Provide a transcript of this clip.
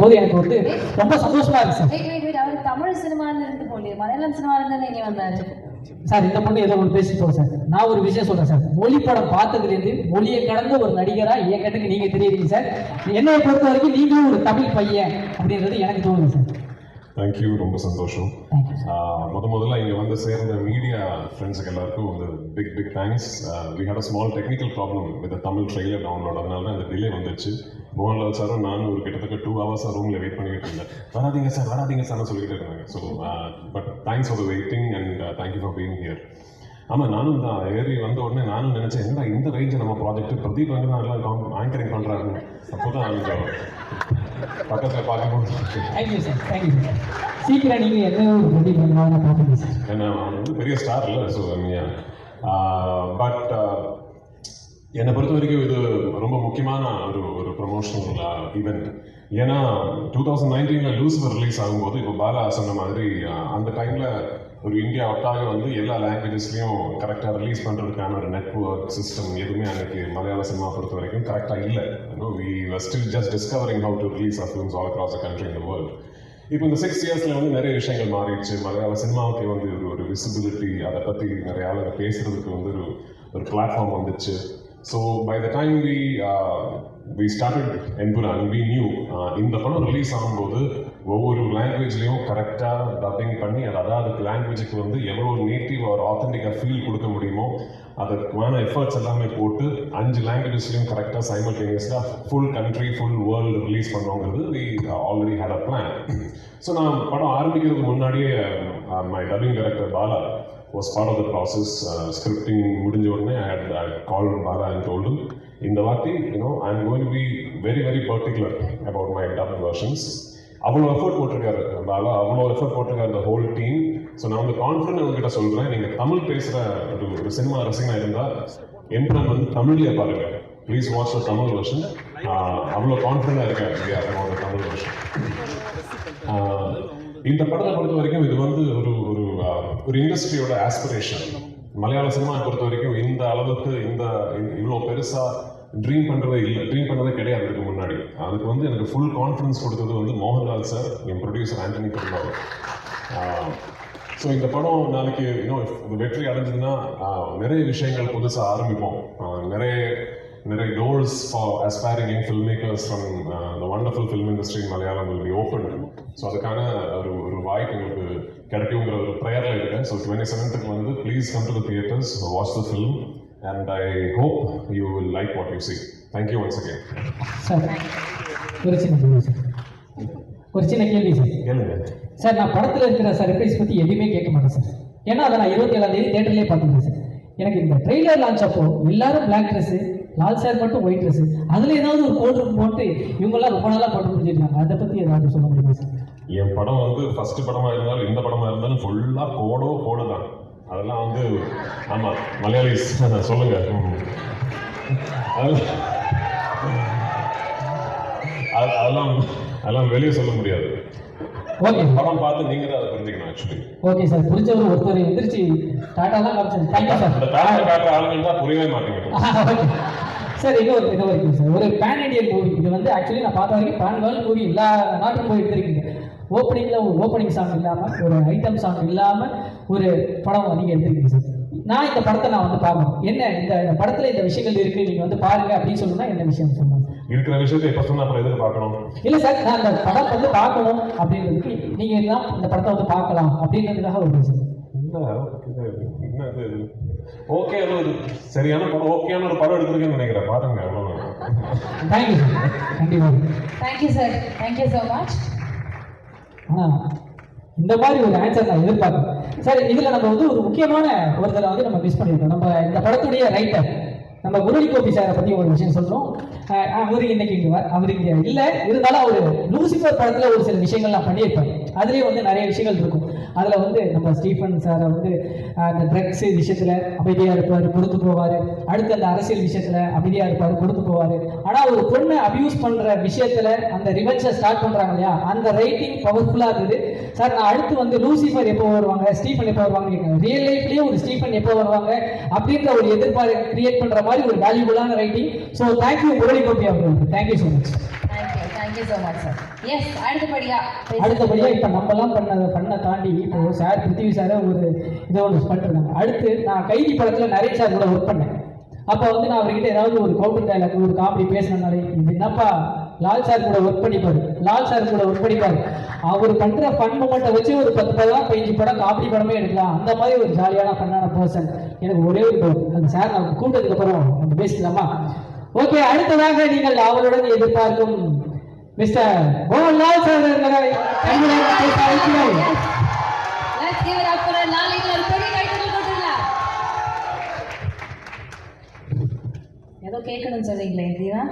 போது எனக்கு வந்து ரொம்ப சந்தோஷமா இருக்கு சார். அவர் தமிழ் சினிமால இருந்து போல மலையாளம் சினிமால இருந்து இனி வந்தாரு சார். இந்த பொண்ணு ஏதோ ஒன்று பேசிட்டு போகும் சார். நான் ஒரு விஷயம் சொல்றேன் சார். மொழி படம் பார்த்ததுலேருந்து மொழியை கடந்த ஒரு நடிகரா என் கட்டுக்கு நீங்க தெரியுறீங்க சார். என்னைய பொறுத்த வரைக்கும் நீங்களும் ஒரு தமிழ் பையன் அப்படின்றது எனக்கு தோணுது சார். தேங்க்யூ, ரொம்ப சந்தோஷம். முதல்ல இங்கே வந்து சேர்ந்த மீடியா ஃப்ரெண்ட்ஸுக்கு எல்லாருக்கும் ஒரு big thanks. We had a small technical problem with Tamil trailer download, அதனால தான் இந்த டிலே வந்துச்சு. மோகன்லால் சாரும் நானும் ஒரு கிட்டத்தட்ட 2 hours ரூமில் வெயிட் பண்ணிட்டு இருந்தேன். வராதிங்க சார்னு சொல்லிட்டு இருந்தாங்க. So but thanks for the waiting and thank you for being here. ஆமாம், நானும் தான் ஏறி வந்த உடனே நானும் நினச்சேன், என்னடா இந்த ரேஞ்சு நம்ம ப்ராஜெக்ட் பிரதீப் வந்து தான் எல்லாம் ஆங்கரிங் பண்ணுறாங்க. அப்போ தான் கொஞ்சம் பக்கத்தில் பார்க்கும்போது தேங்க்யூ சார். Thank you sir. சீக்கிரம் நீங்கள் என்ன ஒரு பிரதீப் பண்ணலாம் பார்த்துங்க சார். ஏன்னா அவன் வந்து பெரிய ஸ்டார் இல்லை. ஸோ பட் என்னை பொறுத்த வரைக்கும் இது ரொம்ப முக்கியமான ஒரு ப்ரொமோஷனல் ஈவெண்ட். ஏன்னா 2019 லூசிஃபர் ரிலீஸ் ஆகும்போது இப்போ பாலா சொன்ன மாதிரி அந்த டைமில் ஒரு இந்தியா ஒட்டாக வந்து எல்லா லாங்குவேஜஸ்லையும் கரெக்டாக ரிலீஸ் பண்ணுறதுக்கான ஒரு நெட்வொர்க் சிஸ்டம் எதுவுமே அன்றைக்கி மலையாள சினிமா பொறுத்த வரைக்கும் கரெக்டாக இல்லை. We were still just discovering how to release of films all across the country in the world. இப்போ இந்த 6 இயர்ஸில் வந்து நிறைய விஷயங்கள் மாறிடுச்சு. மலையாள சினிமாவுக்கு வந்து ஒரு விசிபிலிட்டி, அதை பற்றி நிறைய ஆளுங்க பேசுகிறதுக்கு வந்து ஒரு பிளாட்ஃபார்ம் வந்துச்சு. So by the time we started Enpuran, we knew இந்த படம் ரிலீஸ் ஆகும்போது ஒவ்வொரு லாங்குவேஜ்லையும் கரெக்டாக டப்பிங் பண்ணி அதாவது லாங்குவேஜுக்கு வந்து எவ்வளோ நேட்டிவ் ஒரு ஆத்தென்டிக்காக ஃபீல் கொடுக்க முடியுமோ அதுக்கான எஃபர்ட்ஸ் எல்லாமே போட்டு 5 லாங்குவேஜஸ்லையும் கரெக்டாக சைமல்டேனியஸாக full country full world release பண்ணோங்கிறது we already had a plan. So நான் படம் ஆரம்பிக்கிறதுக்கு முன்னாடியே my dubbing director Bala was part of the process. Scripting முடிஞ்ச உடனே I called Bala and told him, இந்த வாட்டி I'm going to be very very particular about my dubbed versions. அவ்வளோ effort போட்டிருக்காரு பாலா, அவ்வளோ எஃபர்ட் போட்டிருக்காரு the whole team. ஸோ நான் வந்து கான்ஃபிடன்ட் உங்ககிட்ட சொல்கிறேன், நீங்கள் தமிழ் பேசுகிற ஒரு சினிமா ரசிகனாக இருந்தால் எம்புரான் வந்து தமிழ்லேயே பாருங்கள். Please watch the Tamil version. அவ்வளோ கான்ஃபிடண்டாக இருக்கேன் அந்த தமிழ் வெர்ஷன். இந்த படத்தை பொறுத்த வரைக்கும் இது வந்து ஒரு இண்டஸ்ட்ரியோட ஆஸ்பிரேஷன். மலையாள சினிமா பொறுத்த வரைக்கும் இந்த அளவுக்கு இவ்வளோ பெருசாக ட்ரீம் பண்ணதே கிடையாது இதுக்கு முன்னாடி. அதுக்கு வந்து எனக்கு ஃபுல் கான்ஃபிடன்ஸ் கொடுத்தது வந்து மோகன்லால் சார், என் ப்ரொடியூசர் ஆண்டனி பெருமாள். ஸோ இந்த படம் நாளைக்கு வெற்றி அடைஞ்சதுன்னா நிறைய விஷயங்கள் புதுசாக ஆரம்பிப்போம். நிறைய doors for aspiring young filmmakers from the wonderful film industry in Malayalam will be opened. So அதுக்கான ஒரு வாய்ப்பு உங்களுக்கு கிடைக்குங்கிற ஒரு ப்ரேயரில் இருக்கேன். ஸோ 27th வந்து please come to the theatres, watch the film and I hope you will like what you see. Thank you once again. Sir ஒரு சின்ன கேள்வி சார். கேளுங்க சார். நான் படத்தில் இருக்கிற சர்ப்ரைஸ் பற்றி எதுவுமே கேட்க மாட்டேன் சார். ஏன்னா அதை நான் 27ஆம் தேதி தேட்டர்லேயே பார்த்துருக்கேன் சார். எனக்கு இந்த ட்ரெய்லர் லான்ச் அப்போ எல்லாரும் பிளாக் ட்ரெஸ்ஸு, லால் சார் மட்டும் ஒயிட் ட்ரெஸ்ஸு, அதில் ஏதாவது ஒரு கோட் போட்டு இவங்கெல்லாம் ரொம்ப நாளாக போட்டு முடிஞ்சிருக்காங்க. அதை பற்றி ஏதாவது சொல்ல முடியுமா சார்? என் படம் வந்து ஃபர்ஸ்ட் படமாக இருந்தாலும் இந்த படமாக இருந்தாலும் ஃபுல்லாக கோடு தான். அதெல்லாம் வந்து ஆமாம் மலையாளிஸ் சொல்லுங்க. அதெல்லாம் வெளியே சொல்ல முடியாது. ஓகே, படம் பார்த்து நீங்கள் தான் அதை புரிஞ்சுக்கணும். Actually okay sir. புரிஞ்சவர் ஒருத்தர் எந்திரிச்சு டாட்டாலாம் காமிச்சாரு. Thank you sir. இந்த டாட்டா காட்டுற ஆளுங்க தான் புரியவே மாட்டேங்குது சார். இன்னொரு இருக்கு சார், ஒரு பேன் இண்டியன் மூவி. இது வந்து ஆக்சுவலி நான் பார்த்த வரைக்கும் பேன் வேர்ல்டு மூவி எல்லா நாட்டும் போய் எடுத்திருக்கீங்க. ஓப்பனிங்கில் ஒரு ஓப்பனிங் சாங் இல்லாமல், ஒரு ஐட்டம் சாங் இல்லாமல் ஒரு படம் நீங்கள் எடுத்திருக்கீங்க சார். நான் இந்த படத்தை வந்து பார்க்கணும். என்ன இந்த படத்தில் இந்த விஷயங்கள் இருக்குது, நீங்கள் வந்து பாருங்க அப்படின்னு சொல்லணும்னா என்ன விஷயம் சொன்னாங்க? இருக்கிற விஷயத்தை எப்போ சொன்னால் அப்புறம் எதுக்கு பார்க்கணும்? இல்லை சார், நான் அந்த படம் வந்து பார்க்கணும் அப்படின்றதுக்கு நீங்கள் எல்லாம் இந்த படத்தை வந்து பார்க்கலாம் அப்படின்றதுக்காக ஒரு விஷயம். ஓகே, அது சரியான படம், ஓகேயான ஒரு படம் எடுத்துருக்கேன்னு நினைக்கிறேன். பாருங்க. Thank you sir. கண்டிப்பாக thank you sir. Thank you so much. ஆனால் இந்த மாதிரி ஒரு ஆன்சர் நான் எதிர்பார்க்குறேன் சார். இதில் நம்ம வந்து ஒரு முக்கியமான ஒருத்தரை வந்து நம்ம மிஸ் பண்ணியிருக்கோம். நம்ம இந்த படத்துடைய ரைட்டர் நம்ம முரளி கோபி சாரை பற்றி ஒரு விஷயம் சொல்கிறோம். அவர் இன்னைக்கு அவர் இங்கே இல்லை, இருந்தாலும் அவர் லூசிஃபர் படத்தில் ஒரு சில விஷயங்கள் நான் பண்ணியிருப்பேன். அதுலேயே வந்து நிறைய விஷயங்கள் இருக்கும். அதில் வந்து நம்ம ஸ்டீஃபன் சாரை வந்து அந்த ட்ரக்ஸ் விஷயத்தில் அமைதியாக இருப்பார், கொடுத்து போவார். அடுத்து அந்த அரசியல் விஷயத்தில் அமைதியாக இருப்பார், கொடுத்து போவார். ஆனால் ஒரு பொண்ணை அபியூஸ் பண்ணுற விஷயத்தில் அந்த ரிவென்ஸை ஸ்டார்ட் பண்ணுறாங்க இல்லையா, அந்த ரைட்டிங் பவர்ஃபுல்லாக இருந்தது சார். நான் அடுத்து வந்து லூசிஃபர் எப்போ வருவாங்க, ஸ்டீஃபன் எப்போ வருவாங்க கேட்குறேன். ரியல் லைஃப்லேயே ஒரு ஸ்டீஃபன் எப்போ வருவாங்க அப்படின்ற ஒரு எதிர்பார்ப்பு கிரியேட் பண்ணுற மாதிரி ஒரு வேல்யூபுல்லான writing. So thank you Murali Gopi அவர்களுக்கு. Thank you so much. Thank you. Thank you so much sir. Yes, அடுத்தபடியா அடுத்தபடியாக இப்போ நம்மலாம் பண்ண தாண்டி இப்போ சார் பிருத்திவி சாரை ஒரு இதை ஒன்று பண்ணிருந்தாங்க. அடுத்து நான் கைதி படத்தில் நிறைய சார் கூட ஒர்க் பண்ணேன். அப்போ வந்து நான் அவர்கிட்ட ஏதாவது ஒரு கவுண்டர் டைலாக் ஒரு காமெடி பேசினாலே இது என்னப்பா லால் சார் கூட ஒர்க் பண்ணிப்பாரு, லால் சார் கூட ஒர்க் பண்ணிப்பாரு, அவர் பண்ணுற ஃபன் மூமெண்ட்டை வச்சு ஒரு 10 படம் 15 படம் காமெடி படமே எடுக்கலாம். அந்த மாதிரி ஒரு ஜாலியான ஃபன்னான பர்சன். எனக்கு ஒரே ஒரு டவுட், அந்த சார் நம்ம கூப்பிட்டதுக்கு அப்புறம் நம்ம பேசிக்கலாமா? ஓகே, அடுத்ததாக நீங்கள் அவருடன் எதிர்பார்க்கும் மிஸ்டர் மோகன்லால் சார் அவர்களை பேச அழைக்கிறோம். Let's give it up for நாளைக்கு ஒரு பெரிய கைத்தட்டல் கொடுத்துடலாம். ஏதோ கேட்கணும்னு சொல்றீங்களே, இதுதான்